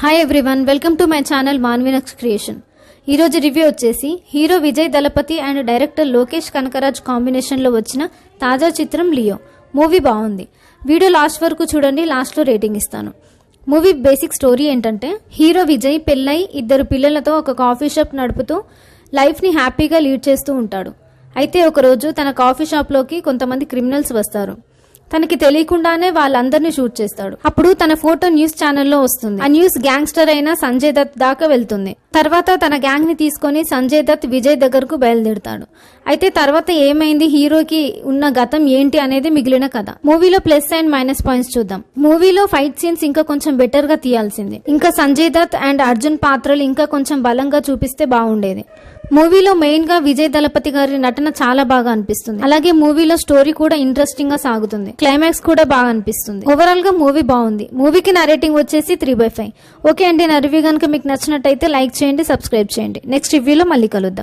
Hi everyone, welcome to my channel మాన్వినక్స్ creation. ఈరోజు review వచ్చేసి hero Vijay Thalapathy and director Lokesh Kanagaraj కాంబినేషన్లో వచ్చిన తాజా చిత్రం లియో. మూవీ బాగుంది. వీడియో లాస్ట్ వరకు చూడండి, లాస్ట్లో రేటింగ్ ఇస్తాను. మూవీ బేసిక్ స్టోరీ ఏంటంటే, హీరో విజయ్ పెళ్ళై 2 పిల్లలతో ఒక కాఫీ షాప్ నడుపుతూ లైఫ్ని హ్యాపీగా లీడ్ చేస్తూ ఉంటాడు. అయితే ఒకరోజు తన కాఫీ షాప్లోకి కొంతమంది క్రిమినల్స్ వస్తారు. తనకి తెలియకుండానే వాళ్ళందరినీ షూట్ చేస్తాడు. అప్పుడు తన ఫోటో న్యూస్ ఛానల్లో వస్తుంది. ఆ న్యూస్ గ్యాంగ్స్టర్ అయిన సంజయ్ దత్ దాకా వెళ్తుంది. తర్వాత తన గ్యాంగ్ ని తీసుకుని సంజయ్ దత్ విజయ్ దగ్గరకు బయలుదేరుతాడు. అయితే తర్వాత ఏమైంది, హీరోకి ఉన్న గతం ఏంటి అనేది మిగిలిన కథ. మూవీలో ప్లస్ అండ్ మైనస్ పాయింట్స్ చూద్దాం. మూవీలో ఫైట్ సీన్స్ ఇంకా కొంచెం బెటర్ గా తీయాల్సింది. ఇంకా సంజయ్ దత్ అండ్ అర్జున్ పాత్రలు ఇంకా కొంచెం బలంగా చూపిస్తే బాగుండేది. మూవీలో మెయిన్ గా విజయ్ దళపతి గారి నటన చాలా బాగా అనిపిస్తుంది. అలాగే మూవీలో స్టోరీ కూడా ఇంట్రెస్టింగ్ గా సాగుతుంది. క్లైమాక్స్ కూడా బాగా అనిపిస్తుంది. ఓవరాల్ గా మూవీ బాగుంది. మూవీకి నా రేటింగ్ వచ్చేసి 3/5. ఓకే అండి, నా రివ్యూ కనుక మీకు నచ్చినట్టయితే లైక్ చేయండి, సబ్స్క్రైబ్ చేయండి. నెక్స్ట్ రివ్యూలో మళ్ళీ కలుద్దాం.